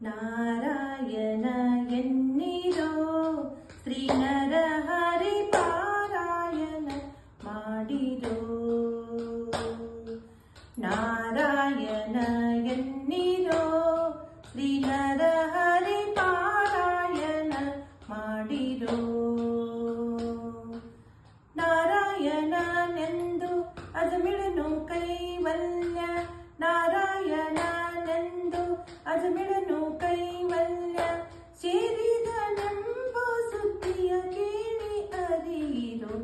ನಾರಾಯಣ ಎನ್ನಿರೋ ಶ್ರೀ ನರಹರಿ ಪಾರಾಯಣ ಮಾಡಿರೋ. ನಾರಾಯಣ ಎನ್ನಿರೋ ಶ್ರೀ ನರಹರಿ ಪಾರಾಯಣ ಮಾಡಿರೋ. ನಾರಾಯಣನೆಂದು ಅಜಮಿಡನು ಕೈವಲ್ಯ, ನಾರಾಯಣನೆಂದು ಅಜಮಿಡನು ಕೈವಲ್ಯ, ಸೇರಿದನೆಂಬೋ ಸುದ್ದಿಯ ಕೇಳಿ ಅರಿಯಿರೋ.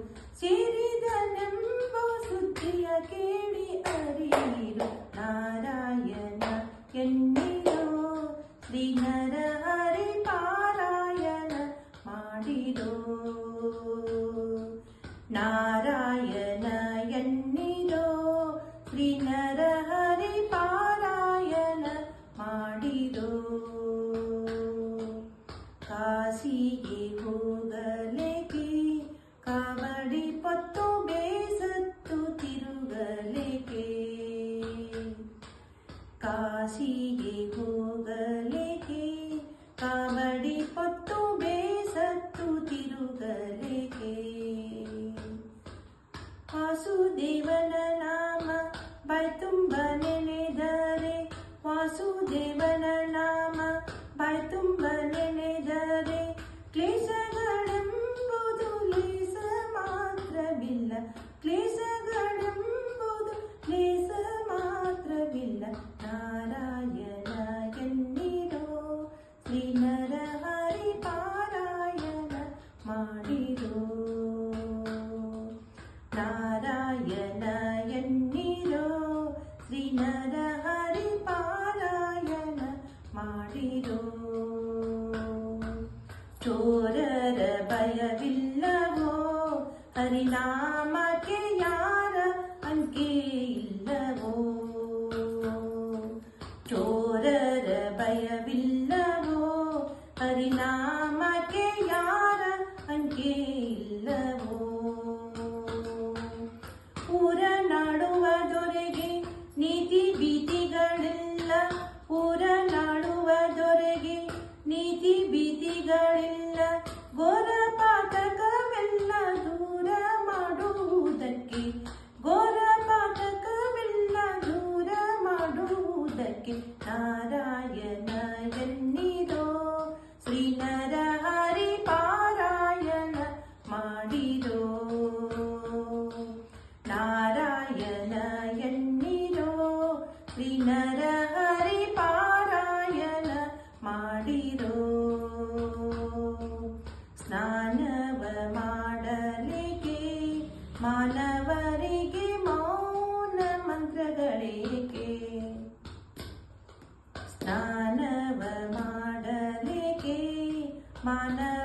ಸೇರಿದನೆಂಬೋ ಸುದ್ದಿಯ ಕೇಳಿ ಅರಿಯಿರೋ. ನಾರಾಯಣ ಎನ್ನಿರೋ ಶ್ರೀ ನರಹರಿ ಪಾರಾಯಣ ಮಾಡಿರೋ. ನಾರಾಯಣ ಎನ್ನಿರೋ ಶ್ರೀ ನರಹರಿ ಪಾರಾಯಣ ಮಾಡಿರೋ. ಕಾಶಿಗೆ ಹೋಗಲೇಕೆ ಕಾವಡಿ ಪತ್ತು ಬೇಸತ್ತು ತಿರುಗಲೇಕೆ. ಕಾಶಿಗೆ ಹೋಗಲೇಕೆ ಕಾವಡಿ ಪತ್ತು ಬೇಸತ್ತು ತಿರುಗಲೇಕೆ. ವಾಸುದೇವನ ನಾಮ ಬಾಯ್ತುಂಬ ನೆನೆದರೆ, ವಾಸುದೇವನ ನಾಮ ಬಾಯ್ತುಂಬ ನೆನೆದರೆ, ಕ್ಲೇಶಗಳೆಂಬುದು ಲೇಸ ಮಾತ್ರವಿಲ್ಲ. ಕ್ಲೇಶಗಳೆಂಬುದು ಲೇಸ ಮಾತ್ರವಿಲ್ಲ. ನಾರಾಯಣ ಎನ್ನಿರೋ ಶ್ರೀ ನರಹರಿ ಪಾರಾಯಣ ಮಾಡಿರೋ. ನಾರಾಯಣ ಎನ್ನಿರೋ ಶ್ರೀ ನರಹರಿ ಪಾರಾಯಣ ಮಾಡಿರೋ. ಚೋರರ ಭಯವಿಲ್ಲವೋ ಹರಿನಾಮಕ್ಕೆ ಯಾರ ಅಂಕೆ ಇಲ್ಲವೋ. ಚೋರರ ಭಯವಿಲ್ಲವೋ ಹರಿನಾಮಕ್ಕೆ ಯಾರ ಅಂಕೆ ಇಲ್ಲವೋ. ಊರ ನಾಡುವ ದೊರೆಗೆ ನೀತಿ ಭೀತಿಗಳಿಲ್ಲ. ಊರ ನಾಡುವ ದೊರೆಗೆ ನೀತಿ ಭೀತಿಗಳಿಲ್ಲ. ಘೋರ ಪಾತಕವೆಲ್ಲ ದೂರ ಮಾಡುವುದಕ್ಕೆ, ಘೋರ ಪಾತಕವೆಲ್ಲ ದೂರ ಮಾಡುವುದಕ್ಕೆ. ನಾರಾಯಣ ಎನ್ನಿರೋ ಶ್ರೀ ನರಹರಿ ಪಾರಾಯಣ ಮಾಡಿರೋ. ನಾರಾಯಣ ಎನ್ನಿರೋ ಶ್ರೀ ನರಹರಿ ಪಾರಾಯಣ ಮಾಡಿರೋ. ಸ್ನಾನವ ಮಾಡಲಿಕ್ಕೆ ಮಾನವರಿಗೆ ಮೌನ ಮಂತ್ರಗಳೇಕೆ. ಸ್ನಾನವ ಮಾಡಲಿಕ್ಕೆ ಮಾನವ